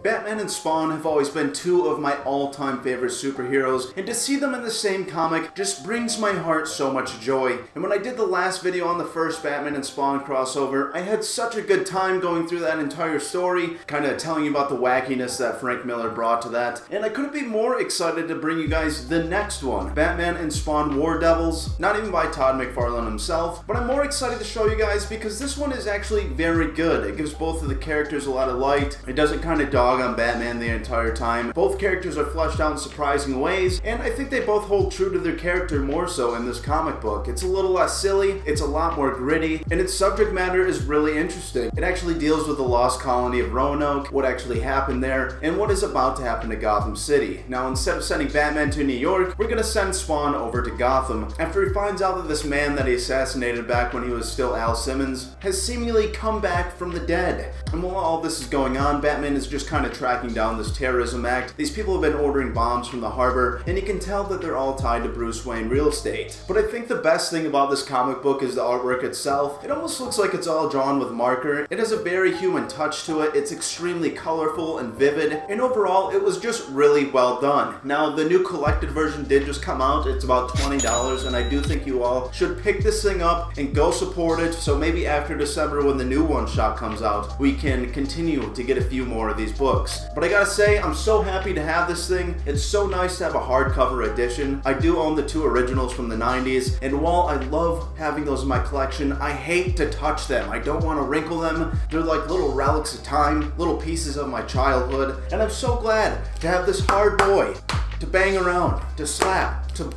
Batman and Spawn have always been two of my all-time favorite superheroes, and to see them in the same comic just brings my heart so much joy. And when I did the last video on the first Batman and Spawn crossover, I had such a good time going through that entire story, kind of telling you about the wackiness that Frank Miller brought to that, and I couldn't be more excited to bring you guys the next one, Batman and Spawn War Devils, not even by Todd McFarlane himself, but I'm more excited to show you guys because this one is actually very good. It gives both of the characters a lot of light. It doesn't kind of dog on Batman the entire time. Both characters are fleshed out in surprising ways, and I think they both hold true to their character more so in this comic book. It's a little less silly, it's a lot more gritty, and its subject matter is really interesting. It actually deals with the lost colony of Roanoke, what actually happened there, and what is about to happen to Gotham City. Now, instead of sending Batman to New York, we're gonna send Spawn over to Gotham after he finds out that this man that he assassinated back when he was still Al Simmons has seemingly come back from the dead. And while all this is going on, Batman is just kind of tracking down this terrorism act. These people have been ordering bombs from the harbor, and you can tell that they're all tied to Bruce Wayne real estate. But I think the best thing about this comic book is the artwork itself. It almost looks like it's all drawn with marker. It has a very human touch to it. It's extremely colorful and vivid, and overall it was just really well done. Now, the new collected version did just come out. It's about $20, and I do think you all should pick this thing up and go support it, so maybe after December when the new one shot comes out, we can continue to get a few more of these books. But I gotta say, I'm so happy to have this thing. It's so nice to have a hardcover edition. I do own the two originals from the 90s, and while I love having those in my collection, I hate to touch them. I don't want to wrinkle them. They're like little relics of time, little pieces of my childhood, and I'm so glad to have this hard boy to bang around, to slap, to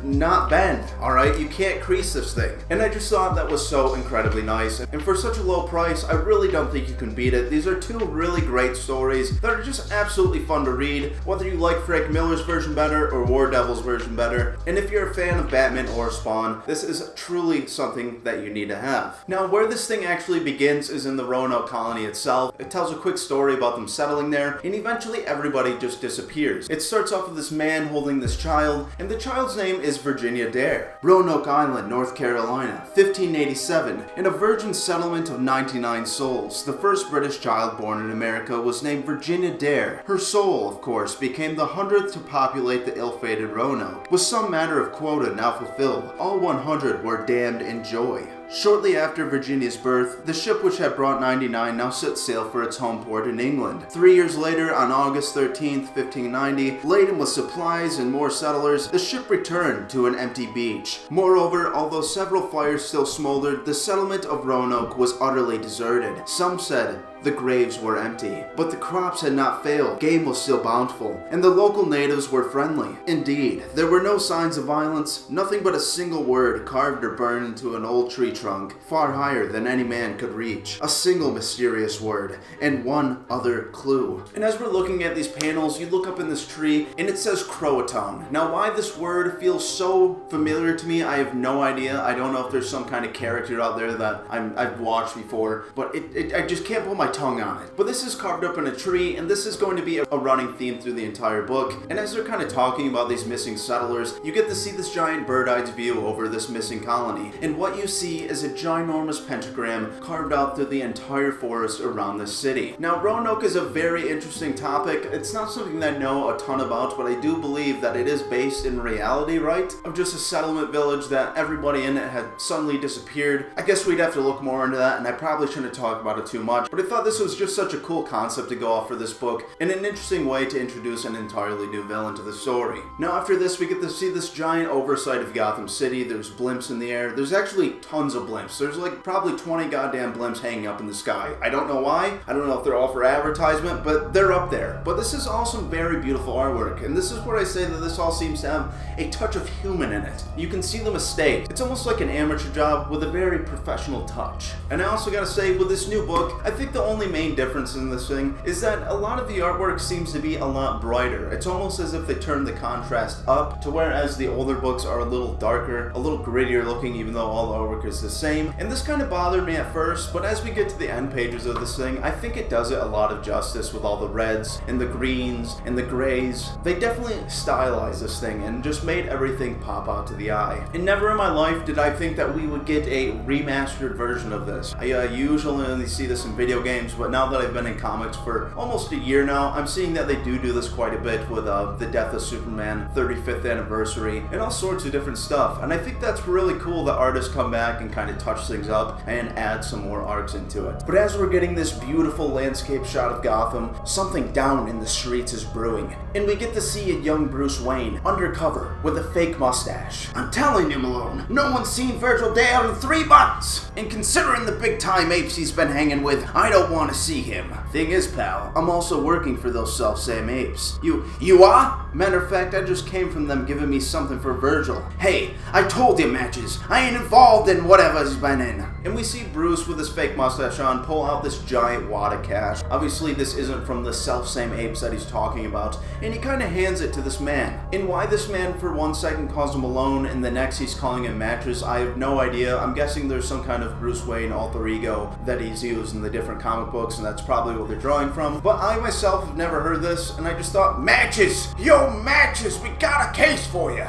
not bend, alright? You can't crease this thing. And I just thought that was so incredibly nice. And for such a low price, I really don't think you can beat it. These are two really great stories that are just absolutely fun to read, whether you like Frank Miller's version better or War Devil's version better. And if you're a fan of Batman or Spawn, this is truly something that you need to have. Now, where this thing actually begins is in the Roanoke colony itself. It tells a quick story about them settling there, and eventually everybody just disappears. It starts off with this man holding this child, and the child's name is Virginia Dare. Roanoke Island, North Carolina, 1587. In a virgin settlement of 99 souls, the first British child born in America was named Virginia Dare. Her soul, of course, became the 100th to populate the ill-fated Roanoke. With some matter of quota now fulfilled, all 100 were damned in joy. Shortly after Virginia's birth, the ship which had brought 99 now set sail for its home port in England. 3 years later, on August 13th, 1590, laden with supplies and more settlers, the ship returned to an empty beach. Moreover, although several fires still smoldered, the settlement of Roanoke was utterly deserted. Some said the graves were empty, but the crops had not failed, game was still bountiful, and the local natives were friendly. Indeed, there were no signs of violence, nothing but a single word carved or burned into an old tree trunk, far higher than any man could reach. A single mysterious word, and one other clue. And as we're looking at these panels, you look up in this tree, and it says Croatoan. Now, why this word feels so familiar to me, I have no idea. I don't know if there's some kind of character out there that I've watched before, but I just can't put my tongue on it. But this is carved up in a tree, and this is going to be a running theme through the entire book. And as they're kind of talking about these missing settlers, you get to see this giant bird-eye view over this missing colony. And what you see is a ginormous pentagram carved out through the entire forest around the city. Now, Roanoke is a very interesting topic. It's not something that I know a ton about, but I do believe that it is based in reality, right? Of just a settlement village that everybody in it had suddenly disappeared. I guess we'd have to look more into that, and I probably shouldn't talk about it too much, but I thought this was just such a cool concept to go off for this book, and an interesting way to introduce an entirely new villain to the story. Now, after this, we get to see this giant oversight of Gotham City. There's blimps in the air. There's actually tons of blimps. There's like probably 20 goddamn blimps hanging up in the sky. I don't know why. I don't know if they're all for advertisement, but they're up there. But this is all some very beautiful artwork, and this is where I say that this all seems to have a touch of human in it. You can see the mistake. It's almost like an amateur job with a very professional touch. And I also gotta say, with this new book, I think the only main difference in this thing is that a lot of the artwork seems to be a lot brighter. It's almost as if they turned the contrast up to whereas the older books are a little darker, a little grittier looking, even though all the artwork is the same. And this kind of bothered me at first, but as we get to the end pages of this thing, I think it does it a lot of justice with all the reds and the greens and the grays. They definitely stylized this thing and just made everything pop out to the eye. And never in my life did I think that we would get a remastered version of this. I usually only see this in video games. games, but now that I've been in comics for almost a year now, I'm seeing that they do this quite a bit with the Death of Superman 35th anniversary and all sorts of different stuff. And I think that's really cool that artists come back and kind of touch things up and add some more arcs into it. But as we're getting this beautiful landscape shot of Gotham, something down in the streets is brewing, and we get to see a young Bruce Wayne undercover with a fake mustache. I'm telling you, Malone, no one's seen Virgil Dale in 3 months! And considering the big-time apes he's been hanging with, I don't want to see him. Thing is, pal, I'm also working for those self-same apes. You are? Matter of fact, I just came from them giving me something for Virgil. Hey, I told you, Matches, I ain't involved in whatever he's been in. And we see Bruce with his fake mustache on pull out this giant wad of cash. Obviously, this isn't from the self-same apes that he's talking about, and he kind of hands it to this man. And why this man for 1 second calls him Malone and the next he's calling him Matches, I have no idea. I'm guessing there's some kind of Bruce Wayne alter ego that he's used in the different comic books, and that's probably what they're drawing from. But I myself have never heard this, and I just thought, Matches! Yo, Matches, we got a case for you!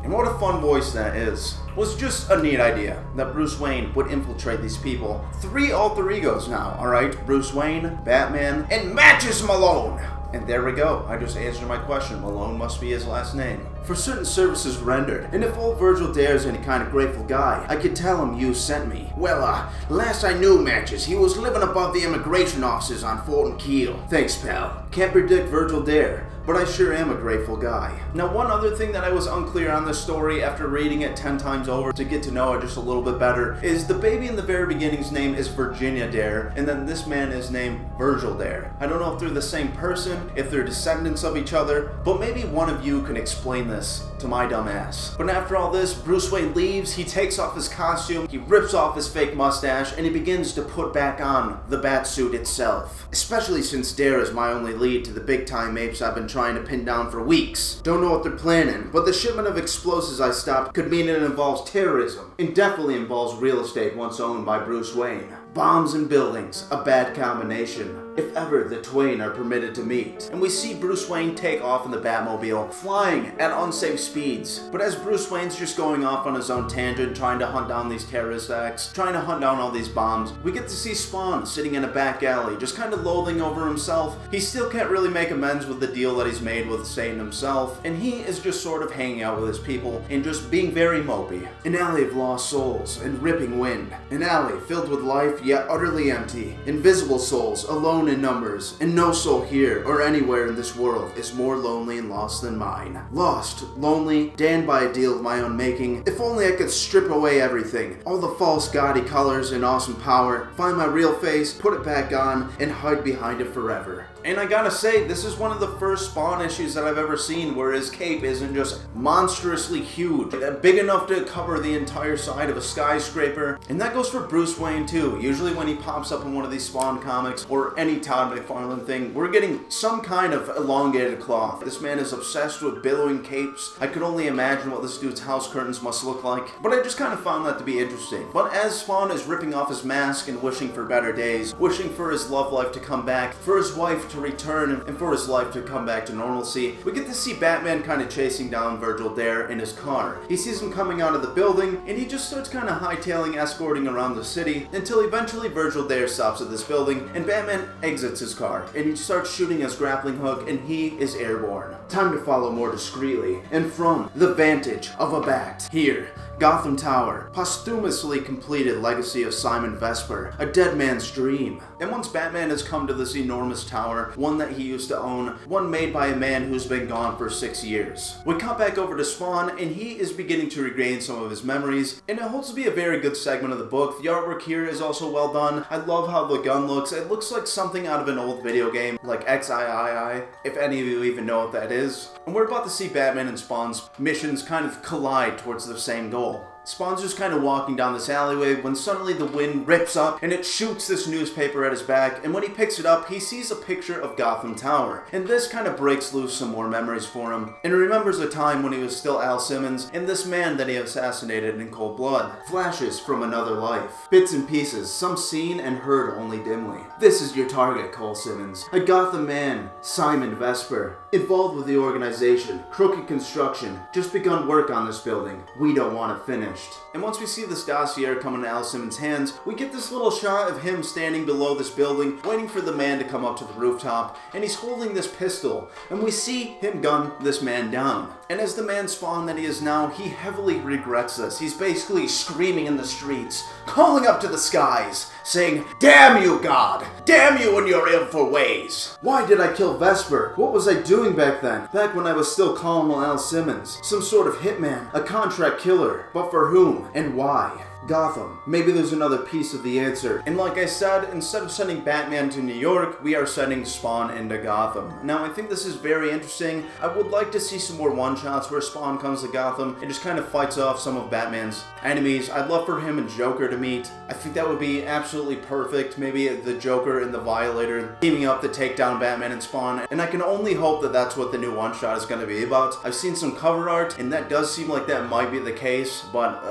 And what a fun voice that is. Was just a neat idea that Bruce Wayne would infiltrate these people. 3 alter egos now, alright? Bruce Wayne, Batman, and Matches Malone! And there we go. I just answered my question. Malone must be his last name. For certain services rendered, and if old Virgil Dare's any kind of grateful guy, I could tell him you sent me. Well, last I knew, Matches, he was living above the immigration offices on Fulton Keel. Thanks, pal. Can't predict Virgil Dare, but I sure am a grateful guy. Now, one other thing that I was unclear on this story after reading it 10 times over to get to know it just a little bit better is the baby in the very beginning's name is Virginia Dare, and then this man is named Virgil Dare. I don't know if they're the same person, if they're descendants of each other, but maybe one of you can explain this to my dumb ass. But after all this, Bruce Wayne leaves, he takes off his costume, he rips off his fake mustache, and he begins to put back on the bat suit itself. Especially since Dare is my only lead to the big-time apes I've been trying to pin down for weeks. Don't know what they're planning, but the shipment of explosives I stopped could mean it involves terrorism, and definitely involves real estate once owned by Bruce Wayne. Bombs and buildings, a bad combination. If ever the twain are permitted to meet. And we see Bruce Wayne take off in the Batmobile, flying at unsafe speeds. But as Bruce Wayne's just going off on his own tangent, trying to hunt down these terrorist acts, trying to hunt down all these bombs, we get to see Spawn sitting in a back alley, just kind of loathing over himself. He still can't really make amends with the deal that he's made with Satan himself, and he is just sort of hanging out with his people and just being very mopey. An alley of lost souls and ripping wind. An alley filled with life, yet utterly empty. Invisible souls, alone in numbers, and no soul here or anywhere in this world is more lonely and lost than mine. Lost, lonely, damned by a deal of my own making. If only I could strip away everything, all the false gaudy colors and awesome power, find my real face, put it back on, and hide behind it forever. And I gotta say, this is one of the first Spawn issues that I've ever seen where his cape isn't just monstrously huge, big enough to cover the entire side of a skyscraper. And that goes for Bruce Wayne too. Usually when he pops up in one of these Spawn comics or any Todd McFarlane thing, we're getting some kind of elongated cloth. This man is obsessed with billowing capes. I could only imagine what this dude's house curtains must look like, but I just kind of found that to be interesting. But as Spawn is ripping off his mask and wishing for better days, wishing for his love life to come back, for his wife to return, and for his life to come back to normalcy, we get to see Batman kind of chasing down Virgil Dare in his car. He sees him coming out of the building, and he just starts kind of hightailing, escorting around the city, until eventually Virgil Dare stops at this building, and Batman exits his car, and he starts shooting his grappling hook, and he is airborne. Time to follow more discreetly, and from the vantage of a bat. Here, Gotham Tower, posthumously completed legacy of Simon Vesper, a dead man's dream. And once Batman has come to this enormous tower, one that he used to own, one made by a man who's been gone for 6 years. We cut back over to Spawn, and he is beginning to regain some of his memories, and it holds to be a very good segment of the book. The artwork here is also well done. I love how the gun looks. It looks like something out of an old video game, like XIII, if any of you even know what that is. And we're about to see Batman and Spawn's missions kind of collide towards the same goal. Spawn's just kind of walking down this alleyway when suddenly the wind rips up and it shoots this newspaper at his back, and when he picks it up, he sees a picture of Gotham Tower. And this kind of breaks loose some more memories for him, and he remembers a time when he was still Al Simmons, and this man that he assassinated in cold blood. Flashes from another life. Bits and pieces, some seen and heard only dimly. This is your target, Cole Simmons. A Gotham man, Simon Vesper. Involved with the organization, crooked construction, just begun work on this building. We don't want to finish. finished. And once we see this dossier come into Al Simmons' hands, we get this little shot of him standing below this building, waiting for the man to come up to the rooftop, and he's holding this pistol, and we see him gun this man down. And as the man Spawn that he is now, he heavily regrets this. He's basically screaming in the streets, calling up to the skies, saying, "Damn you, God! Damn you and your info ways! Why did I kill Vesper? What was I doing back then? Back when I was still Colonel Al Simmons? Some sort of hitman, a contract killer. But for whom and why? Gotham. Maybe there's another piece of the answer. And like I said, instead of sending Batman to New York, we are sending Spawn into Gotham. Now, I think this is very interesting. I would like to see some more one-shots where Spawn comes to Gotham and just kind of fights off some of Batman's enemies. I'd love for him and Joker to meet. I think that would be absolutely perfect. Maybe the Joker and the Violator teaming up to take down Batman and Spawn. And I can only hope that that's what the new one-shot is going to be about. I've seen some cover art, and that does seem like that might be the case, but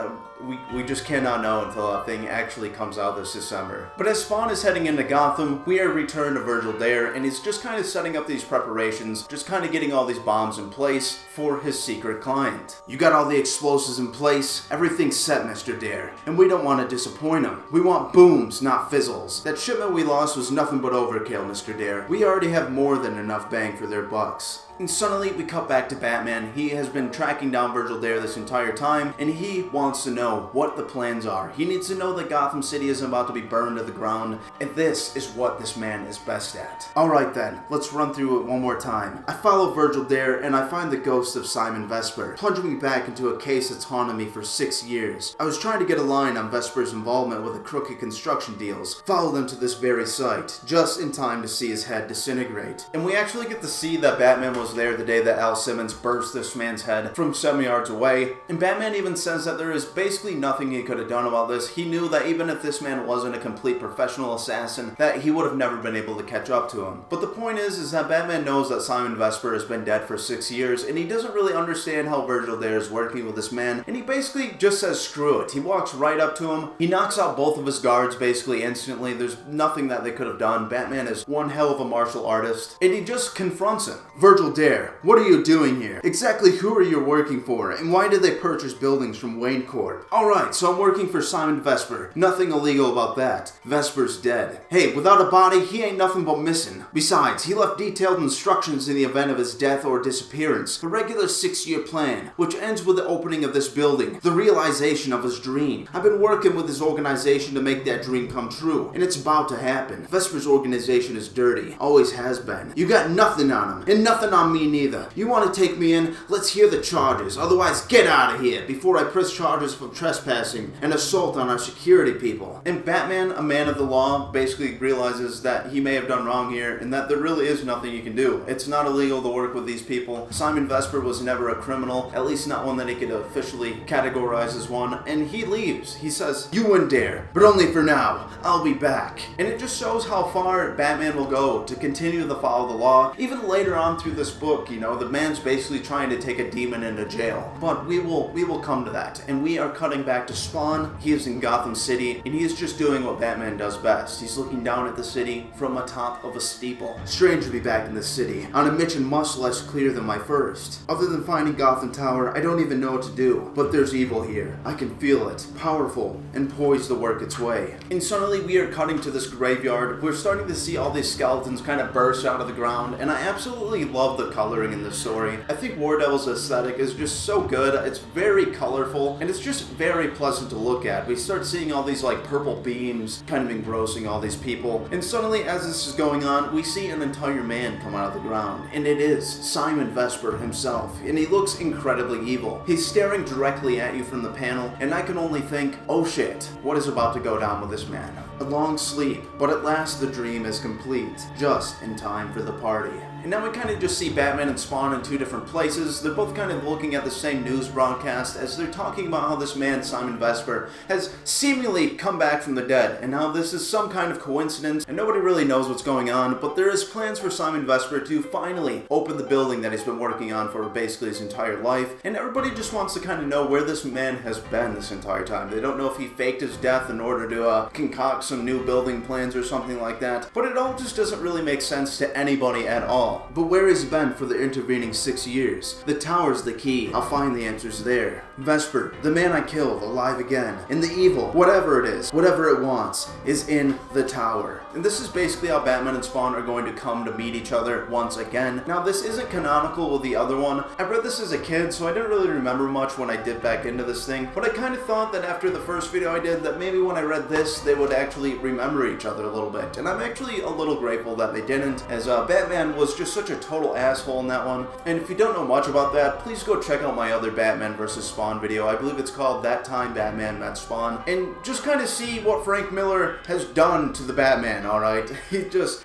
we just cannot know until that thing actually comes out this December. But as Spawn is heading into Gotham, we are returned to Virgil Dare, and he's just kind of setting up these preparations, just kind of getting all these bombs in place for his secret client. You got all the explosives in place, everything's set, Mr. Dare, and we don't want to disappoint him. We want booms, not fizzles. That shipment we lost was nothing but overkill, Mr. Dare. We already have more than enough bang for their bucks. And suddenly we cut back to Batman. He has been tracking down Virgil Dare this entire time, and he wants to know what the plans are. He needs to know that Gotham City isn't about to be burned to the ground, and this is what this man is best at. Alright then, let's run through it one more time. I follow Virgil Dare, and I find the ghost of Simon Vesper, plunging me back into a case that's haunted me for 6 years. I was trying to get a line on Vesper's involvement with the crooked construction deals, followed him to this very site, just in time to see his head disintegrate. And we actually get to see that Batman was there the day that Al Simmons burst this man's head from 7 yards away, and Batman even says that there is basically nothing he could have done about this. He knew that even if this man wasn't a complete professional assassin, that he would have never been able to catch up to him. But the point is that Batman knows that Simon Vesper has been dead for 6 years, and he doesn't really understand how Virgil Dare is working with this man, and he basically just says screw it. He walks right up to him, he knocks out both of his guards basically instantly. There's nothing that they could have done. Batman is one hell of a martial artist, and he just confronts him. Virgil Dare, what are you doing here? Exactly who are you working for, and why did they purchase buildings from Wayne Corp? Alright, so I'm working for Simon Vesper. Nothing illegal about that. Vesper's dead. Hey, without a body, he ain't nothing but missing. Besides, he left detailed instructions in the event of his death or disappearance. A regular 6-year plan, which ends with the opening of this building, the realization of his dream. I've been working with his organization to make that dream come true, and it's about to happen. Vesper's organization is dirty. Always has been. You got nothing on him, and nothing on me neither. You want to take me in? Let's hear the charges. Otherwise, get out of here before I press charges for trespassing and assault on our security people. And Batman, a man of the law, basically realizes that he may have done wrong here and that there really is nothing you can do. It's not illegal to work with these people. Simon Vesper was never a criminal, at least not one that he could officially categorize as one, and he leaves. He says, "You wouldn't dare, but only for now. I'll be back." And it just shows how far Batman will go to continue to follow the law. Even later on through this book, you know, the man's basically trying to take a demon into jail. But we will come to that. And we are cutting back to Spawn. He is in Gotham City, and he is just doing what Batman does best. He's looking down at the city from atop of a steeple. Strange to be back in the city, on a mission much less clear than my first. Other than finding Gotham Tower, I don't even know what to do. But there's evil here. I can feel it, powerful, and poised to work its way. And suddenly we are cutting to this graveyard. We're starting to see all these skeletons kind of burst out of the ground, and I absolutely love the coloring in this story. I think War Devil's aesthetic is just so good. It's very colorful, and it's just very pleasant to look at. We start seeing all these like purple beams kind of engrossing all these people, and suddenly as this is going on, we see an entire man come out of the ground, and it is Simon Vesper himself, and he looks incredibly evil. He's staring directly at you from the panel, and I can only think, oh shit, what is about to go down with this man? A long sleep, but at last the dream is complete, just in time for the party. And now we kind of just see Batman and Spawn in two different places. They're both kind of looking at the same news broadcast as they're talking about how this man, Simon Vesper, has seemingly come back from the dead, and how this is some kind of coincidence, and nobody really knows what's going on, but there is plans for Simon Vesper to finally open the building that he's been working on for basically his entire life, and everybody just wants to kind of know where this man has been this entire time. They don't know if he faked his death in order to concoct some new building plans or something like that, but it all just doesn't really make sense to anybody at all. But where has he been for the intervening 6 years? The tower's the key. I'll find the answers there. Vesper, the man I killed, alive again, and the evil, whatever it is, whatever it wants, is in the tower. And this is basically how Batman and Spawn are going to come to meet each other once again. Now, this isn't canonical with the other one. I read this as a kid, so I didn't really remember much when I did back into this thing, but I kind of thought that after the first video I did, that maybe when I read this, they would actually remember each other a little bit. And I'm actually a little grateful that they didn't, as Batman was just such a total asshole in that one. And if you don't know much about that, please go check out my other Batman vs. Spawn video. I believe it's called That Time Batman Met Spawn. And just kind of see what Frank Miller has done to the Batman, alright? He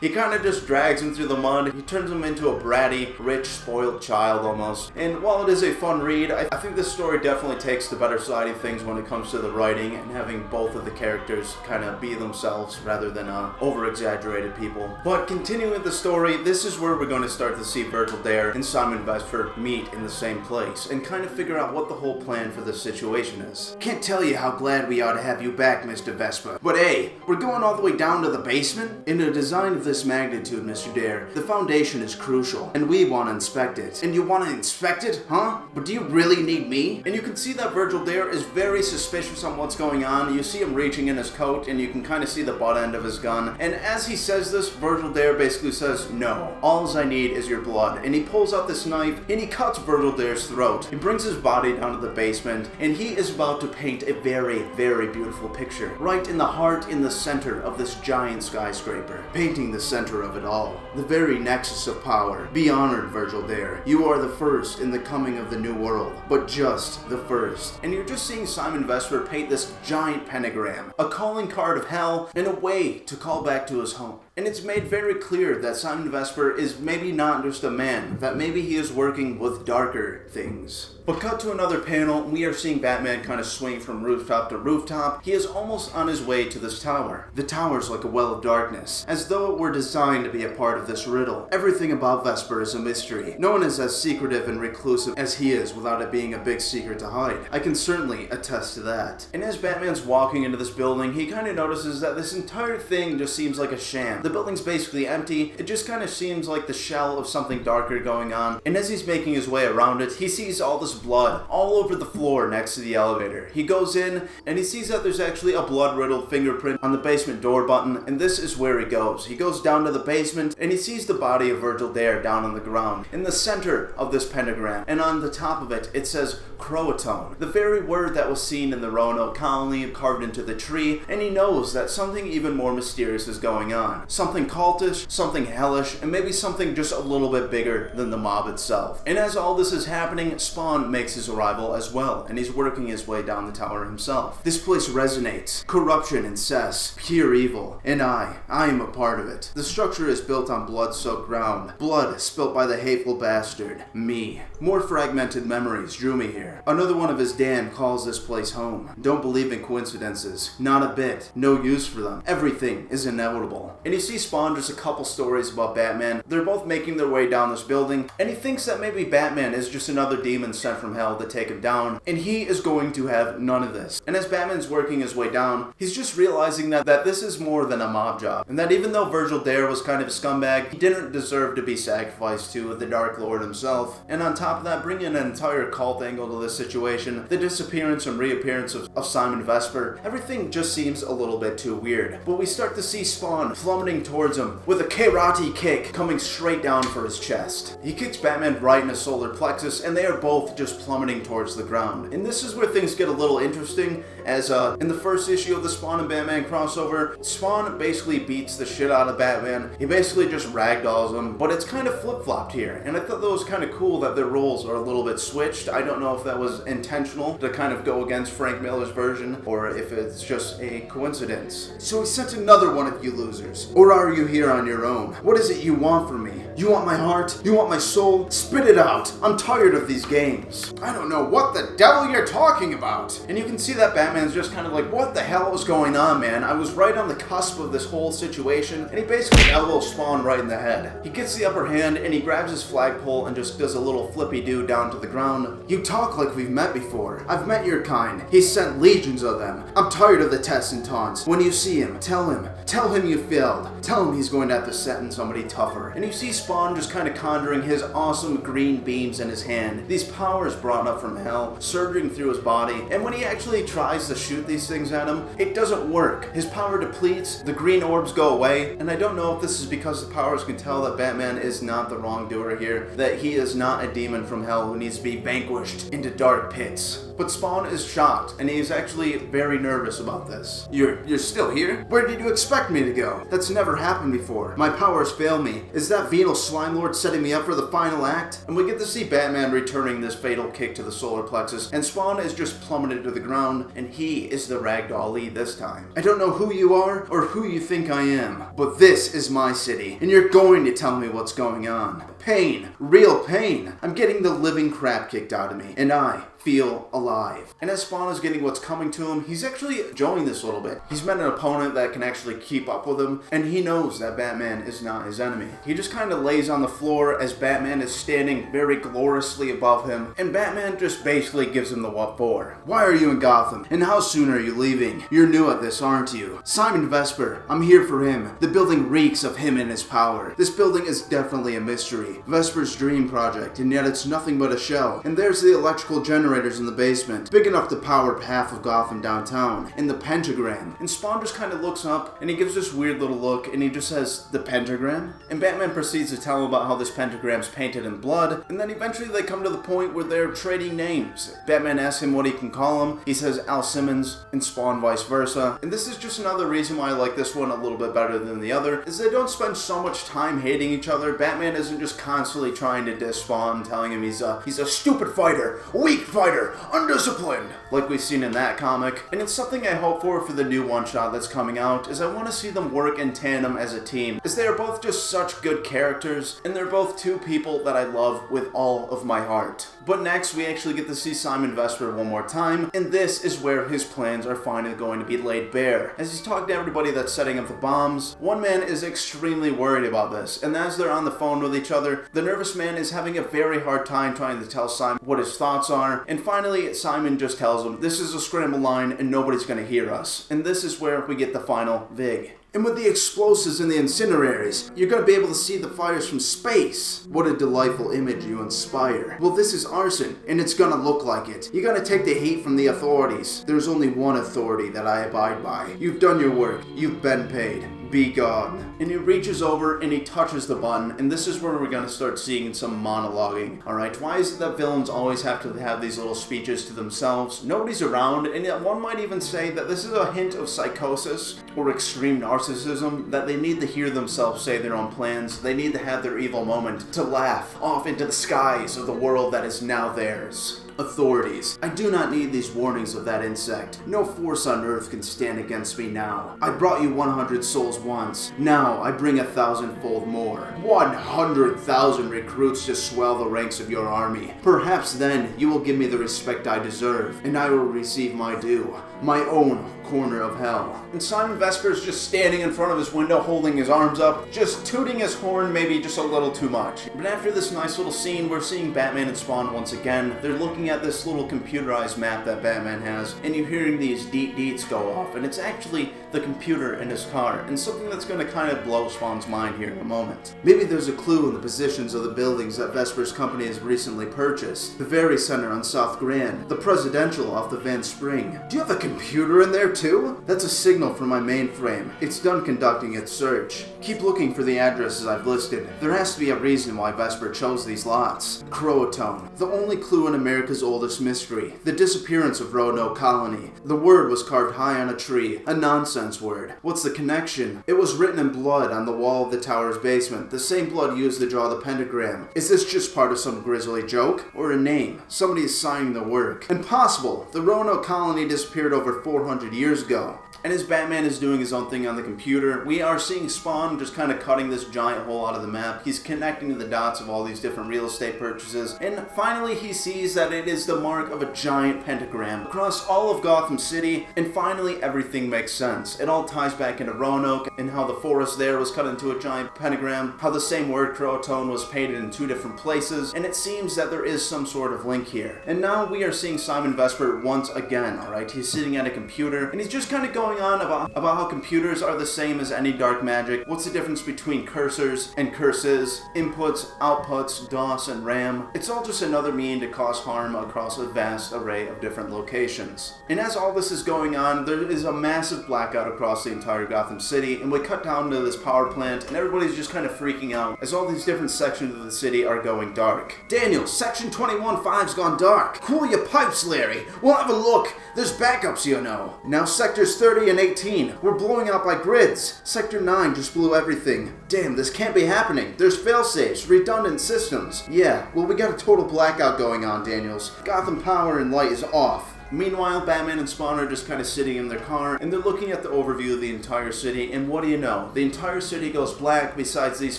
kind of just drags him through the mud. He turns him into a bratty, rich, spoiled child almost. And while it is a fun read, I think this story definitely takes the better side of things when it comes to the writing and having both of the characters kind of be themselves rather than over-exaggerated people. But continuing with the story, this is where we're going to start to see Virgil Dare and Simon Vesper meet in the same place and kind of figure out what the whole plan for this situation is. Can't tell you how glad we are to have you back, Mr. Vesper. But hey, we're going all the way down to the basement? In a design of this magnitude, Mr. Dare, the foundation is crucial, and we want to inspect it. And you want to inspect it, huh? But do you really need me? And you can see that Virgil Dare is very suspicious on what's going on. You see him reaching in his coat, and you can kind of see the butt end of his gun. And as he says this, Virgil Dare basically says, no, all I need is your blood. And he pulls out this knife, and he cuts Virgil Dare's throat. He brings his body down to the basement, and he is about to paint a very, very beautiful picture. Right in the heart, in the center of this giant skyscraper. Painting the center of it all. The very nexus of power. Be honored, Virgil Dare. You are the first in the coming of the new world. But just the first. And you're just seeing Simon Vesper paint this giant pentagram. A calling card of hell, and a way to call back to his home. And it's made very clear that Simon Vesper is maybe not just a man, that maybe he is working with darker things. But cut to another panel, we are seeing Batman kind of swing from rooftop to rooftop. He is almost on his way to this tower. The tower's like a well of darkness, as though it were designed to be a part of this riddle. Everything about Vesper is a mystery. No one is as secretive and reclusive as he is without it being a big secret to hide. I can certainly attest to that. And as Batman's walking into this building, he kind of notices that this entire thing just seems like a sham. The building's basically empty. It just kind of seems like the shell of something darker going on. And as he's making his way around it, he sees all this blood all over the floor next to the elevator. He goes in and he sees that there's actually a blood-riddled fingerprint on the basement door button, and this is where he goes. He goes down to the basement and he sees the body of Virgil Dare down on the ground in the center of this pentagram, and on the top of it, it says Croatone, the very word that was seen in the Roanoke colony carved into the tree, and he knows that something even more mysterious is going on. Something cultish, something hellish, and maybe something just a little bit bigger than the mob itself. And as all this is happening, Spawn makes his arrival as well, and he's working his way down the tower himself. This place resonates. Corruption, incest, pure evil. And I am a part of it. The structure is built on blood-soaked ground. Blood spilt by the hateful bastard. Me. More fragmented memories drew me here. Another one of his damn calls this place home. Don't believe in coincidences. Not a bit. No use for them. Everything is inevitable. And you see Spawn just a couple stories about Batman. They're both making their way down this building, and he thinks that maybe Batman is just another demon sent from hell to take him down, and he is going to have none of this. And as Batman's working his way down, he's just realizing that this is more than a mob job, and that even though Virgil Dare was kind of a scumbag, he didn't deserve to be sacrificed to the Dark Lord himself. And on top of that, bringing an entire cult angle to this situation, the disappearance and reappearance of Simon Vesper, everything just seems a little bit too weird. But we start to see Spawn plummeting towards him with a karate kick coming straight down for his chest. He kicks Batman right in his solar plexus, and they are both just plummeting towards the ground. And this is where things get a little interesting, as in the first issue of the Spawn and Batman crossover, Spawn basically beats the shit out of Batman. He basically just ragdolls him, but it's kind of flip-flopped here. And I thought that was kind of cool that their roles are a little bit switched. I don't know if that was intentional to kind of go against Frank Miller's version, or if it's just a coincidence. So he sent another one of you losers. Or are you here on your own? What is it you want from me? You want my heart? You want my soul? Spit it out. I'm tired of these games. I don't know what the devil you're talking about. And you can see that Batman Batman's just kind of like, what the hell was going on, man? I was right on the cusp of this whole situation, and he basically elbows Spawn right in the head. He gets the upper hand, and he grabs his flagpole and just does a little flippy-do down to the ground. You talk like we've met before. I've met your kind. He's sent legions of them. I'm tired of the tests and taunts. When you see him, tell him you failed. Tell him he's going to have to sentence somebody tougher. And you see Spawn just kind of conjuring his awesome green beams in his hand. These powers brought up from hell, surging through his body, and when he actually tries to shoot these things at him, it doesn't work. His power depletes, the green orbs go away, and I don't know if this is because the powers can tell that Batman is not the wrongdoer here, that he is not a demon from hell who needs to be vanquished into dark pits. But Spawn is shocked, and he's actually very nervous about this. You're still here? Where did you expect me to go? That's never happened before. My powers fail me. Is that venal slime lord setting me up for the final act? And we get to see Batman returning this fatal kick to the solar plexus, and Spawn is just plummeted to the ground, and he is the ragdoll lead this time. I don't know who you are, or who you think I am, but this is my city, and you're going to tell me what's going on. Pain. Real pain. I'm getting the living crap kicked out of me, and I feel alive. And as Spawn is getting what's coming to him, he's actually enjoying this a little bit. He's met an opponent that can actually keep up with him, and he knows that Batman is not his enemy. He just kind of lays on the floor as Batman is standing very gloriously above him, and Batman just basically gives him the what for. Why are you in Gotham? And how soon are you leaving? You're new at this, aren't you? Simon Vesper, I'm here for him. The building reeks of him and his power. This building is definitely a mystery. Vesper's dream project, and yet it's nothing but a shell. And there's the electrical generators in the basement, big enough to power half of Gotham downtown, and the pentagram. And Spawn just kind of looks up, and he gives this weird little look, and he just says, the pentagram? And Batman proceeds to tell him about how this pentagram's painted in blood, and then eventually they come to the point where they're trading names. Batman asks him what he can call him. He says Al Simmons, and Spawn vice versa. And this is just another reason why I like this one a little bit better than the other, is they don't spend so much time hating each other. Batman isn't just constantly trying to diss Spawn, telling him he's a stupid fighter, weak fighter, undisciplined, like we've seen in that comic. And it's something I hope for the new one-shot that's coming out, is I want to see them work in tandem as a team, as they are both just such good characters, and they're both two people that I love with all of my heart. But next, we actually get to see Simon Vesper one more time, and this is where his plans are finally going to be laid bare. As he's talking to everybody that's setting up the bombs, one man is extremely worried about this, and as they're on the phone with each other, the nervous man is having a very hard time trying to tell Simon what his thoughts are, and finally, Simon just tells him, this is a scramble line, and nobody's gonna hear us. And this is where we get the final VIG. And with the explosives and the incinerators, you're gonna be able to see the fires from space. What a delightful image you inspire. Well, this is arson, and it's gonna look like it. You gotta take the heat from the authorities. There's only one authority that I abide by. You've done your work. You've been paid. Be gone. And he reaches over and he touches the button, and this is where we're gonna start seeing some monologuing. Alright, why is it that villains always have to have these little speeches to themselves? Nobody's around, and yet one might even say that this is a hint of psychosis or extreme narcissism, that they need to hear themselves say their own plans. They need to have their evil moment to laugh off into the skies of the world that is now theirs. Authorities. I do not need these warnings of that insect. No force on earth can stand against me now. I brought you 100 souls once. Now I bring 1,000-fold more. 100,000 recruits to swell the ranks of your army. Perhaps then you will give me the respect I deserve, and I will receive my due. My own corner of hell. And Simon Vesper is just standing in front of his window holding his arms up, just tooting his horn maybe just a little too much. But after this nice little scene, we're seeing Batman and Spawn once again. They're looking at this little computerized map that Batman has, and you're hearing these deets go off, and it's actually the computer in his car, and something that's going to kind of blow Spawn's mind here in a moment. Maybe there's a clue in the positions of the buildings that Vesper's company has recently purchased. The Very Center on South Grand, the Presidential off the Van Spring. Do you have a computer in there too? That's a signal from my mainframe. It's done conducting its search. Keep looking for the addresses I've listed. There has to be a reason why Vesper chose these lots. Croatone, the only clue in America's oldest mystery. The disappearance of Roanoke colony. The word was carved high on a tree. A nonsense nonsense word? What's the connection? It was written in blood on the wall of the tower's basement, the same blood used to draw the pentagram. Is this just part of some grisly joke? Or a name? Somebody is signing the work. Impossible! The Roanoke colony disappeared over 400 years ago. And as Batman is doing his own thing on the computer, we are seeing Spawn just kind of cutting this giant hole out of the map. He's connecting the dots of all these different real estate purchases, and finally he sees that it is the mark of a giant pentagram across all of Gotham City, and finally everything makes sense. It all ties back into Roanoke, and how the forest there was cut into a giant pentagram, how the same word Croatone was painted in 2 different places, and it seems that there is some sort of link here. And now we are seeing Simon Vesper once again, alright? He's sitting at a computer, and he's just kind of going on about how computers are the same as any dark magic. What's the difference between cursors and curses, inputs, outputs, DOS and RAM? It's all just another mean to cause harm across a vast array of different locations. And as all this is going on, there is a massive blackout across the entire Gotham City, and we cut down to this power plant, and everybody's just kind of freaking out as all these different sections of the city are going dark. Daniel, Section 21-5's gone dark. Cool your pipes, Larry. We'll have a look. There's backups, you know. Now Sectors 30 and 18. We're blowing out by grids. Sector 9 just blew everything. Damn, this can't be happening. There's failsafes, redundant systems. Yeah, well, we got a total blackout going on, Daniels. Gotham power and light is off. Meanwhile, Batman and Spawn are just kind of sitting in their car, and they're looking at the overview of the entire city, and what do you know? The entire city goes black besides these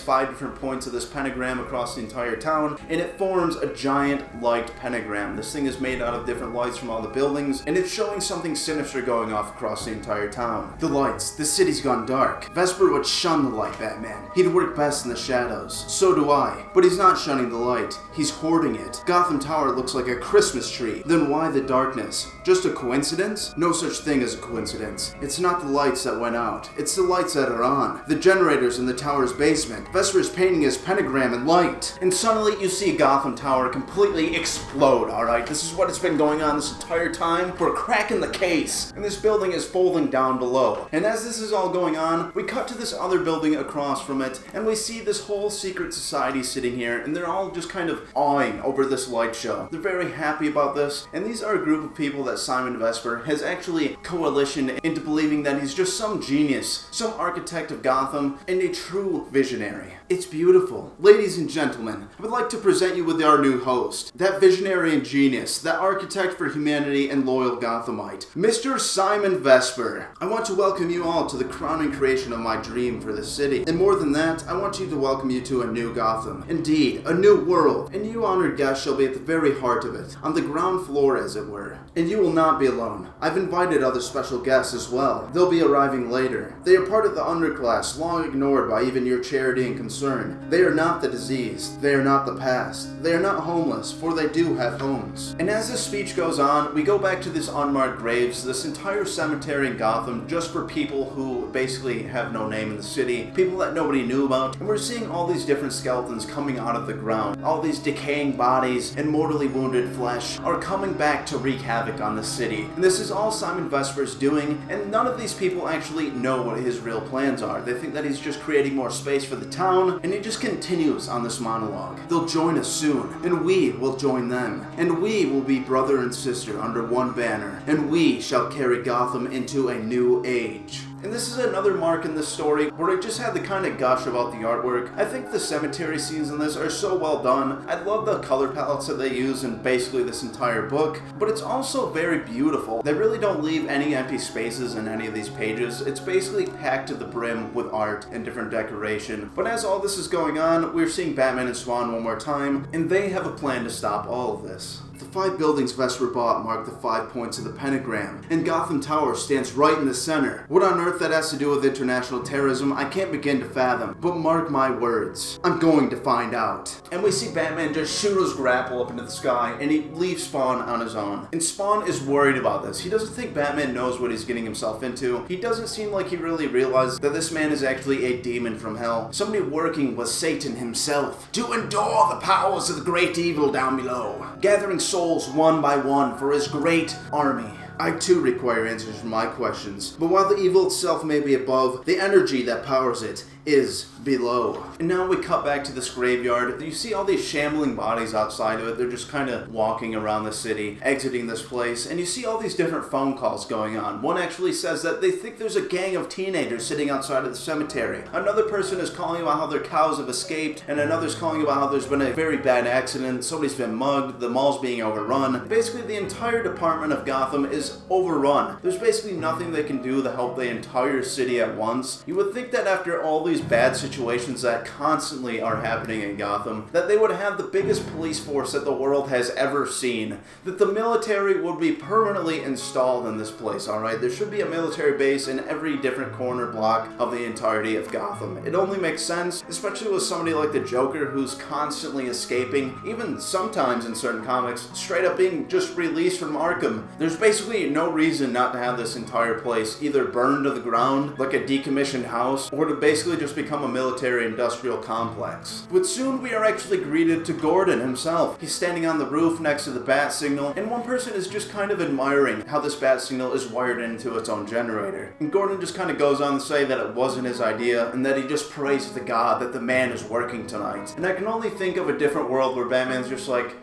5 different points of this pentagram across the entire town, and it forms a giant light pentagram. This thing is made out of different lights from all the buildings, and it's showing something sinister going off across the entire town. The lights. The city's gone dark. Vesper would shun the light, Batman. He'd work best in the shadows. So do I. But he's not shunning the light. He's hoarding it. Gotham Tower looks like a Christmas tree. Then why the darkness? Just a coincidence? No such thing as a coincidence. It's not the lights that went out. It's the lights that are on. The generators in the tower's basement. Vesper's painting his pentagram in light. And suddenly you see Gotham Tower completely explode, alright? This is what has been going on this entire time. We're cracking the case. And this building is folding down below. And as this is all going on, we cut to this other building across from it, and we see this whole secret society sitting here, and they're all just kind of awing over this light show. They're very happy about this, and these are a group of people that Simon Vesper has actually coalitioned into believing that he's just some genius, some architect of Gotham, and a true visionary. It's beautiful. Ladies and gentlemen, I would like to present you with our new host, that visionary and genius, that architect for humanity and loyal Gothamite, Mr. Simon Vesper. I want to welcome you all to the crowning creation of my dream for the city. And more than that, I want to welcome you to a new Gotham. Indeed, a new world. And you honored guests shall be at the very heart of it, on the ground floor as it were. And you will not be alone. I've invited other special guests as well. They'll be arriving later. They are part of the underclass, long ignored by even your charity and concern. They are not the diseased. They are not the past. They are not homeless, for they do have homes. And as this speech goes on, we go back to this unmarked graves, this entire cemetery in Gotham, just for people who basically have no name in the city, people that nobody knew about. And we're seeing all these different skeletons coming out of the ground. All these decaying bodies and mortally wounded flesh are coming back to wreak havoc on the city. And this is all Simon Vesper's doing, and none of these people actually know what his real plans are. They think that he's just creating more space for the town, and he just continues on this monologue. They'll join us soon, and we will join them. And we will be brother and sister under one banner, and we shall carry Gotham into a new age. And this is another mark in this story where I just had to kind of gush about the artwork. I think the cemetery scenes in this are so well done. I love the color palettes that they use in basically this entire book, but it's also very beautiful. They really don't leave any empty spaces in any of these pages. It's basically packed to the brim with art and different decoration. But as all this is going on, we're seeing Batman and Spawn one more time, and they have a plan to stop all of this. The 5 buildings Vesper bought mark the 5 points of the pentagram, and Gotham Tower stands right in the center. What on earth that has to do with international terrorism, I can't begin to fathom, but mark my words, I'm going to find out. And we see Batman just shoot his grapple up into the sky, and he leaves Spawn on his own. And Spawn is worried about this. He doesn't think Batman knows what he's getting himself into. He doesn't seem like he really realizes that this man is actually a demon from hell, somebody working with Satan himself to endure the powers of the great evil down below, gathering souls one by one for his great army. I too require answers for my questions, but while the evil itself may be above, the energy that powers it is below. And now we cut back to this graveyard. You see all these shambling bodies outside of it. They're just kind of walking around the city, exiting this place, and you see all these different phone calls going on. One actually says that they think there's a gang of teenagers sitting outside of the cemetery. Another person is calling about how their cows have escaped, and another's calling about how there's been a very bad accident, somebody's been mugged, the mall's being overrun. Basically, the entire department of Gotham is overrun. There's basically nothing they can do to help the entire city at once. You would think that after all these bad situations that constantly are happening in Gotham, that they would have the biggest police force that the world has ever seen. That the military would be permanently installed in this place, alright? There should be a military base in every different corner block of the entirety of Gotham. It only makes sense, especially with somebody like the Joker who's constantly escaping, even sometimes in certain comics, straight up being just released from Arkham. There's basically no reason not to have this entire place either burned to the ground like a decommissioned house, or to basically just become a military-industrial complex. But soon we are actually greeted to Gordon himself. He's standing on the roof next to the bat signal, and one person is just kind of admiring how this bat signal is wired into its own generator. And Gordon just kind of goes on to say that it wasn't his idea, and that he just prays to God that the man is working tonight. And I can only think of a different world where Batman's just like,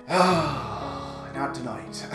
not tonight.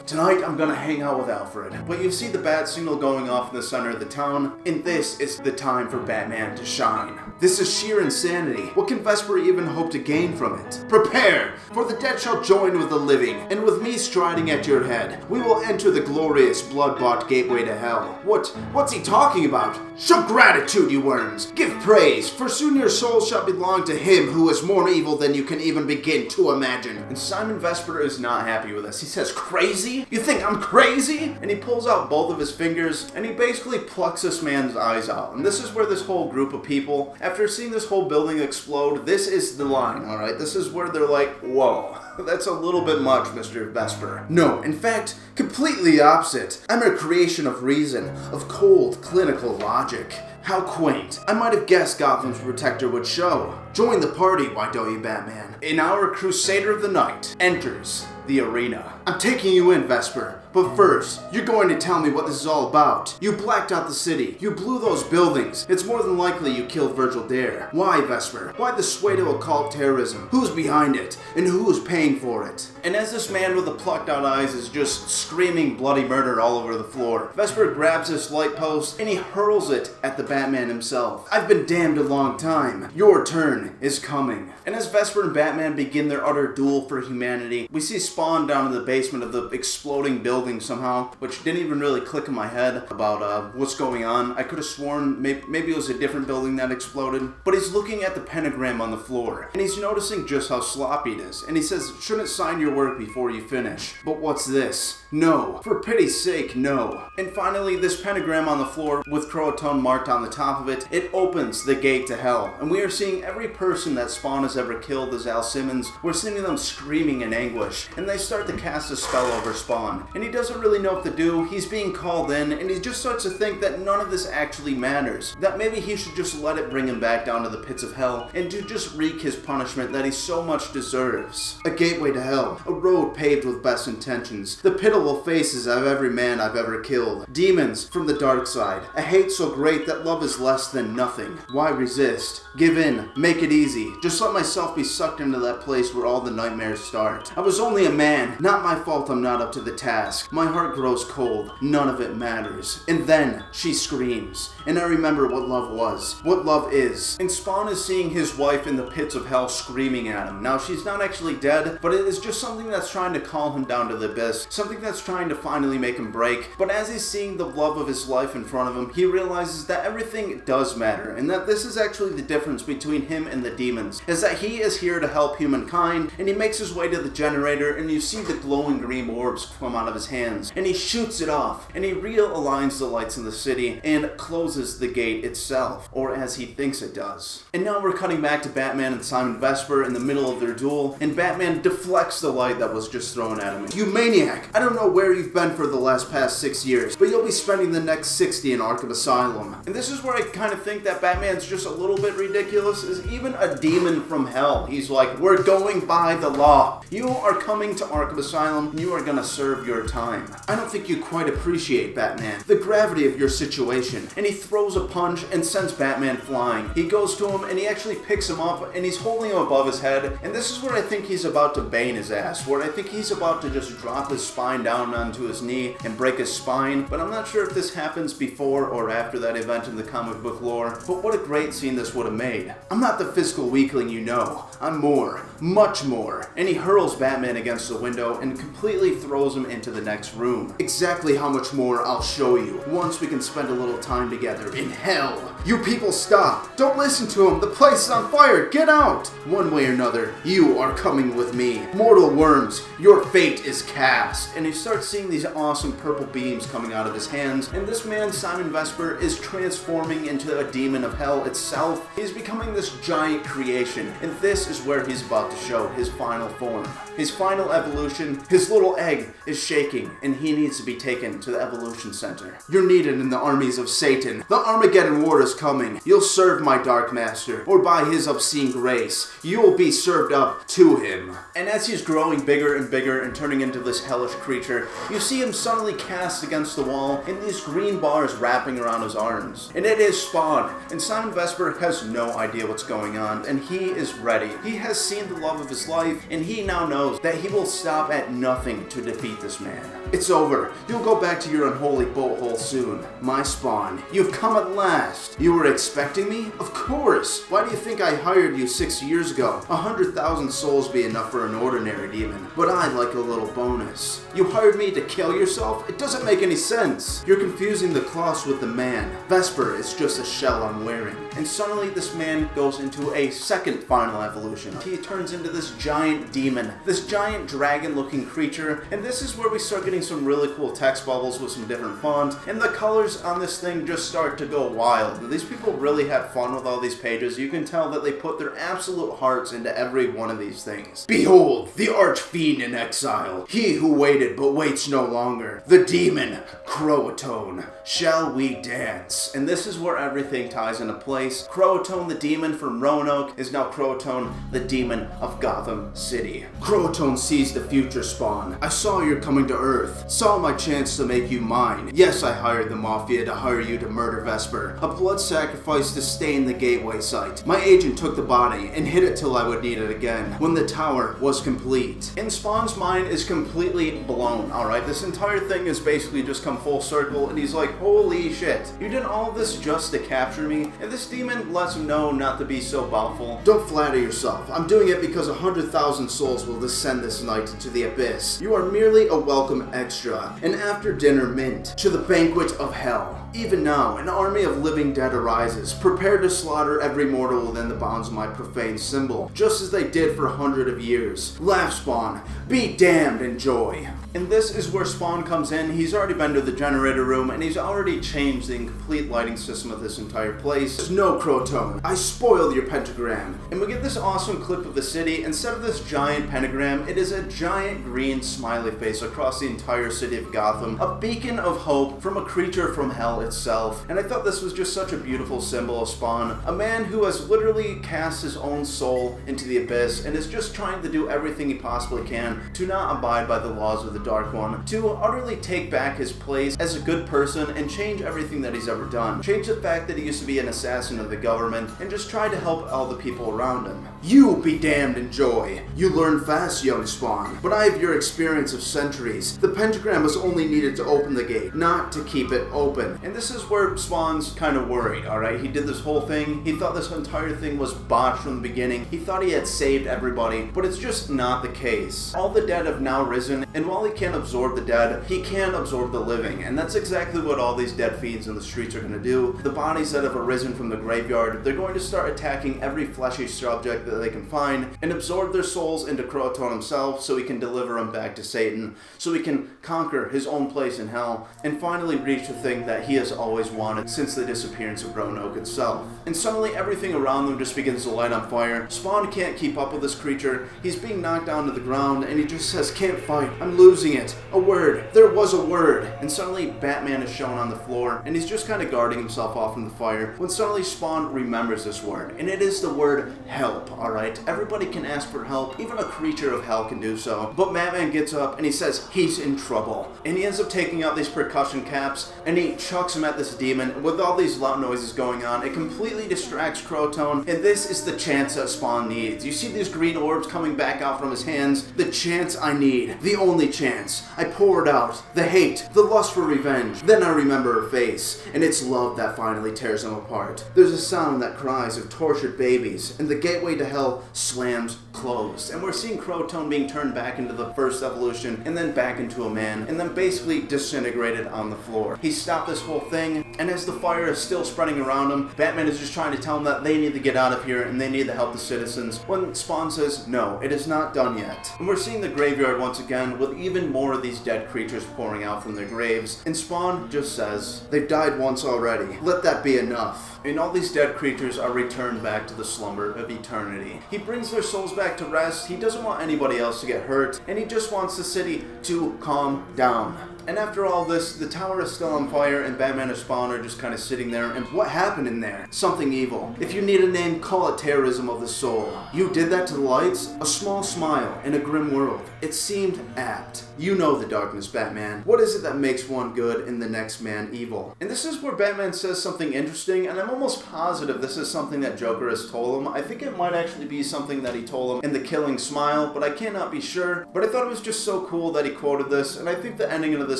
Tonight I'm gonna hang out with Alfred. But you see the bat signal going off in the center of the town, and this is the time for Batman to shine. This is sheer insanity. What can Vesper even hope to gain from it? Prepare, for the dead shall join with the living, and with me striding at your head, we will enter the glorious blood-bought gateway to hell. What's he talking about? Show gratitude, you worms. Give praise, for soon your soul shall belong to him who is more evil than you can even begin to imagine. And Simon Vesper is not happy with this. He says, crazy? You think I'm crazy? And he pulls out both of his fingers, and he basically plucks this man's eyes out. And this is where this whole group of people, after seeing this whole building explode, this is the line, alright? This is where they're like, whoa, that's a little bit much, Mr. Vesper. No, in fact, completely the opposite. I'm a creation of reason, of cold, clinical logic. How quaint. I might have guessed Gotham's protector would show. Join the party, why don't you, Batman? And our Crusader of the Night enters the arena. I'm taking you in, Vesper. But first, you're going to tell me what this is all about. You blacked out the city. You blew those buildings. It's more than likely you killed Virgil Dare. Why, Vesper? Why the sway to occult terrorism? Who's behind it? And who's paying for it? And as this man with the plucked out eyes is just screaming bloody murder all over the floor, Vesper grabs this light post and he hurls it at the Batman himself. I've been damned a long time. Your turn is coming. And as Vesper and Batman begin their utter duel for humanity, we see Spawn down in the basement of the exploding building somehow, which didn't even really click in my head about what's going on. I could have sworn maybe it was a different building that exploded. But he's looking at the pentagram on the floor, and he's noticing just how sloppy it is. And he says, shouldn't sign your work before you finish. But what's this? No. For pity's sake, no. And finally, this pentagram on the floor with Croatoan marked on the top of it, it opens the gate to hell. And we are seeing every person that Spawn has ever killed as Al Simmons. We're seeing them screaming in anguish. And they start to cast a spell over Spawn. And he doesn't really know what to do. He's being called in, and he just starts to think that none of this actually matters. That maybe he should just let it bring him back down to the pits of hell, and to just wreak his punishment that he so much deserves. A gateway to hell. A road paved with best intentions. The pitiful faces of every man I've ever killed. Demons from the dark side. A hate so great that love is less than nothing. Why resist? Give in. Make it easy. Just let myself be sucked into that place where all the nightmares start. I was only a man. Not my fault I'm not up to the task. My heart grows cold. None of it matters. And then she screams. And I remember what love was. What love is. And Spawn is seeing his wife in the pits of hell screaming at him. Now, she's not actually dead, but it is just something that's trying to call him down to the abyss. Something that's trying to finally make him break. But as he's seeing the love of his life in front of him, he realizes that everything does matter. And that this is actually the difference between him and the demons. Is that he is here to help humankind. And he makes his way to the generator, and you see the glowing green orbs come out of his hands. And he shoots it off. And he realigns the lights in the city and closes the gate itself. Or as he thinks it does. And now we're cutting back to Batman and Simon Vesper in the middle of their duel. And Batman deflects the light that was just thrown at him. You maniac! I don't know where you've been for the past 6 years, but you'll be spending the next 60 in Arkham Asylum. And this is where I kind of think that Batman's just a little bit ridiculous, is even a demon from hell. He's like, we're going by the law. You are coming to Arkham Asylum, and you are gonna serve your time. I don't think you quite appreciate, Batman, the gravity of your situation. And he throws a punch and sends Batman flying. He goes to him and he actually picks him up and he's holding him above his head. And this is where I think he's about to bane his ass, where I think he's about to just drop his spine down onto his knee and break his spine. But I'm not sure if this happens before or after that event in the comic book lore. But what a great scene this would have made. I'm not the physical weakling you know. I'm more. Much more. And he hurls Batman against the window and completely throws him into the next room. Exactly how much more I'll show you once we can spend a little time together in hell. You people stop. Don't listen to him. The place is on fire. Get out. One way or another, you are coming with me. Mortal worms, your fate is cast. And he starts seeing these awesome purple beams coming out of his hands. And this man, Simon Vesper, is transforming into a demon of hell itself. He's becoming this giant creation. And this is where he's about to show his final form. His final evolution. His little egg is shaking and he needs to be taken to the evolution center. You're needed in the armies of Satan. The Armageddon War is coming. You'll serve my Dark Master, or by his obscene grace, you will be served up to him. And as he's growing bigger and bigger and turning into this hellish creature, you see him suddenly cast against the wall and these green bars wrapping around his arms. And it is Spawn, and Simon Vesper has no idea what's going on, and he is ready. He has seen the love of his life, and he now knows that he will stop at nothing to defeat this man. It's over. You'll go back to your unholy boat hole soon. My Spawn, you've come at last. You were expecting me? Of course. Why do you think I hired you 6 years ago? 100,000 souls be enough for an ordinary demon, but I'd like a little bonus. You hired me to kill yourself? It doesn't make any sense. You're confusing the Klaus with the man. Vesper is just a shell I'm wearing. And suddenly this man goes into a second final evolution. He turns into this giant demon, this giant dragon-looking creature, and this is where we start getting some really cool text bubbles with some different font, and the colors on this thing just start to go wild. These people really had fun with all these pages. You can tell that they put their absolute hearts into every one of these things. Behold, the arch-fiend in exile, he who waited but waits no longer, the demon, Croatone. Shall we dance? And this is where everything ties into place. Croatone the demon from Roanoke is now Croatone the demon of Gotham City. Croatone sees the future, Spawn. I saw you're coming to Earth. Saw my chance to make you mine. Yes, I hired the Mafia to hire you to murder Vesper. A blood sacrifice to stain the gateway site. My agent took the body and hid it till I would need it again, when the tower was complete. And Spawn's mind is completely blown, alright? This entire thing has basically just come full circle, and he's like, holy shit. You did all this just to capture me? And this demon lets him know not to be so boastful. Don't flatter yourself. I'm doing it because 100,000 souls will descend this night into the abyss. You are merely a welcome extra, an after-dinner mint to the banquet of hell. Even now, an army of living dead arises, prepared to slaughter every mortal within the bounds of my profane symbol, just as they did for 100 years. Laugh, Spawn. Be damned in joy. And this is where Spawn comes in. He's already been to the generator room, and he's already changed the complete lighting system of this entire place. No, Croatone, I spoiled your pentagram. And we get this awesome clip of the city. Instead of this giant pentagram, it is a giant green smiley face across the entire city of Gotham, a beacon of hope from a creature from hell itself. And I thought this was just such a beautiful symbol of Spawn, a man who has literally cast his own soul into the abyss and is just trying to do everything he possibly can to not abide by the laws of the Dark One, to utterly take back his place as a good person and change everything that he's ever done. Change the fact that he used to be an assassin of the government and just try to help all the people around him. You be damned in joy. You learn fast, young Spawn, but I have your experience of centuries. The pentagram was only needed to open the gate, not to keep it open. And this is where Spawn's kind of worried, alright? He did this whole thing. He thought this entire thing was botched from the beginning. He thought he had saved everybody, but it's just not the case. All the dead have now risen, and while he can't absorb the dead, he can absorb the living. And that's exactly what all these dead fiends in the streets are going to do. The bodies that have arisen from the graveyard, they're going to start attacking every fleshy subject that they can find and absorb their souls into Croatone himself so he can deliver them back to Satan, so he can conquer his own place in hell and finally reach the thing that he has always wanted since the disappearance of Roanoke itself. And suddenly everything around them just begins to light on fire. Spawn can't keep up with this creature. He's being knocked down to the ground and he just says, "Can't fight, I'm losing it. A word, there was a word." And suddenly Batman is shown on the floor and he's just kind of guarding himself off from the fire when suddenly Spawn remembers this word, and it is the word help. Alright, everybody can ask for help, even a creature of hell can do so, but Batman gets up and he says he's in trouble, and he ends up taking out these percussion caps and he chucks them at this demon. With all these loud noises going on, it completely distracts Crotone, and this is the chance that Spawn needs. You see these green orbs coming back out from his hands. The chance I need, the only chance. I pour it out, the hate, the lust for revenge. Then I remember her face, and it's love that finally tears them apart. There's a sound that cries of tortured babies, and the gateway to hell slams closed. And we're seeing Crotone being turned back into the first evolution, and then back into a man, and then basically disintegrated on the floor. He stopped this whole thing, and as the fire is still spreading around him, Batman is just trying to tell him that they need to get out of here and they need to help the citizens, when Spawn says, "No, it is not done yet." And we're seeing the graveyard once again with even more of these dead creatures pouring out from their graves, and Spawn just says, "They've died once already. Let that be enough." And all these dead creatures are returned back to the slumber of eternity. He brings their souls back to rest. He doesn't want anybody else to get hurt, and he just wants the city to calm down. And after all this, the tower is still on fire, and Batman and Spawn are just kind of sitting there, and what happened in there? Something evil. If you need a name, call it terrorism of the soul. You did that to the lights? A small smile in a grim world. It seemed apt. You know the darkness, Batman. What is it that makes one good and the next man evil? And this is where Batman says something interesting, and I'm almost positive this is something that Joker has told him. I think it might actually be something that he told him in The Killing Smile, but I cannot be sure. But I thought it was just so cool that he quoted this, and I think the ending of this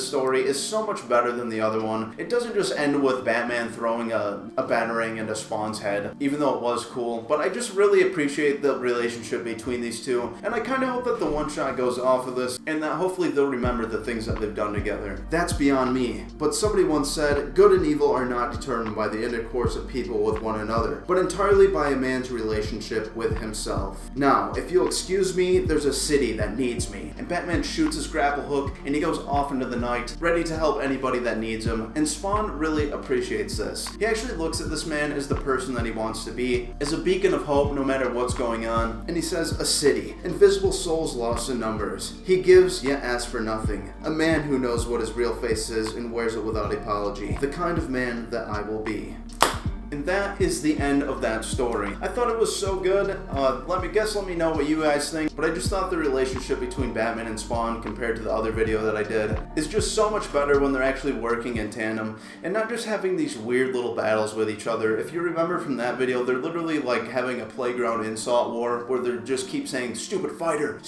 story is so much better than the other one. It doesn't just end with Batman throwing a batarang into Spawn's head, even though it was cool, but I just really appreciate the relationship between these two, and I kind of hope that the one shot goes off of this, and that hopefully they'll remember the things that they've done together. That's beyond me, but somebody once said, "Good and evil are not determined by the intercourse of people with one another, but entirely by a man's relationship with himself. Now, if you'll excuse me, there's a city that needs me." And Batman shoots his grapple hook, and he goes off into the night, ready to help anybody that needs him, and Spawn really appreciates this. He actually looks at this man as the person that he wants to be, as a beacon of hope no matter what's going on, and he says, "A city, invisible souls lost in numbers. He gives, yet asks for nothing. A man who knows what his real face is and wears it without apology. The kind of man that I will be." And that is the end of that story. I thought it was so good. Let me know what you guys think. But I just thought the relationship between Batman and Spawn compared to the other video that I did is just so much better when they're actually working in tandem and not just having these weird little battles with each other. If you remember from that video, they're literally like having a playground insult war where they just keep saying, stupid fighter,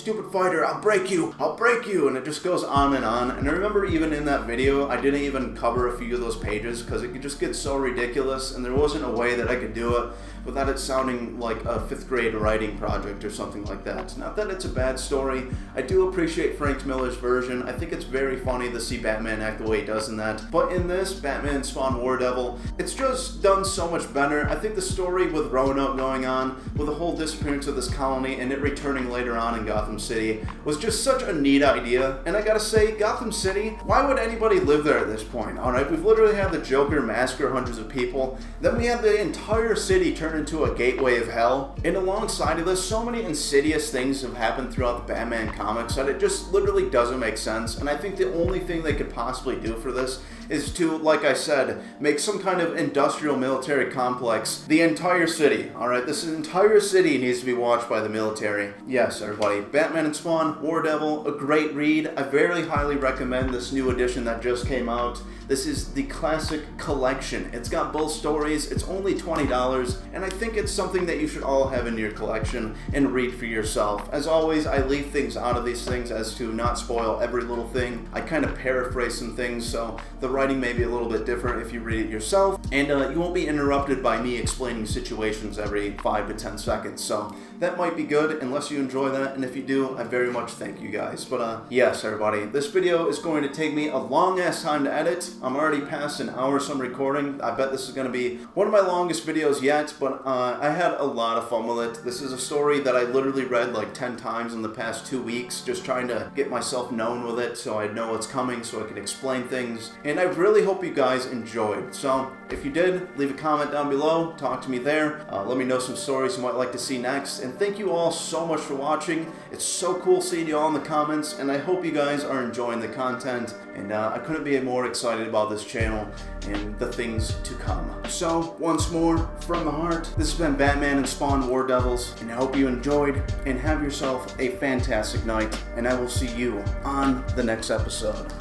I'll break you," and it just goes on. And I remember even in that video, I didn't even cover a few of those pages because it could just get so ridiculous, and there wasn't a way that I could do it without it sounding like a 5th grade writing project or something like that. Not that it's a bad story. I do appreciate Frank Miller's version. I think it's very funny to see Batman act the way he does in that. But in this, Batman Spawn War Devil, it's just done so much better. I think the story with Roanoke going on, with the whole disappearance of this colony and it returning later on in Gotham City, was just such a neat idea. And I gotta say, Gotham City, why would anybody live there at this point? Alright, we've literally had the Joker massacre hundreds of people. Then we have the entire city turn into a gateway of hell. And alongside of this, so many insidious things have happened throughout the Batman comics that it just literally doesn't make sense. And I think the only thing they could possibly do for this is to, like I said, make some kind of industrial military complex. The entire city, alright? This entire city needs to be watched by the military. Yes, everybody. Batman and Spawn, War Devil, a great read. I very highly recommend this new edition that just came out. This is the classic collection. It's got both stories. It's only $20, and I think it's something that you should all have in your collection and read for yourself. As always, I leave things out of these things as to not spoil every little thing. I kind of paraphrase some things, so the writing may be a little bit different if you read it yourself, and you won't be interrupted by me explaining situations every 5 to 10 seconds, so that might be good unless you enjoy that, and if you do, I very much thank you guys. But yes, everybody, this video is going to take me a long ass time to edit. I'm already past an hour some recording. I bet this is going to be one of my longest videos yet, but I had a lot of fun with it. This is a story that I literally read like 10 times in the past 2 weeks, just trying to get myself known with it so I know what's coming, so I can explain things, and I really hope you guys enjoyed. So if you did, leave a comment down below, talk to me there, let me know some stories you might like to see next, and thank you all so much for watching. It's so cool seeing you all in the comments, and I hope you guys are enjoying the content, and I couldn't be more excited about this channel and the things to come. So, once more, from the heart, this has been Batman and Spawn War Devils, and I hope you enjoyed, and have yourself a fantastic night, and I will see you on the next episode.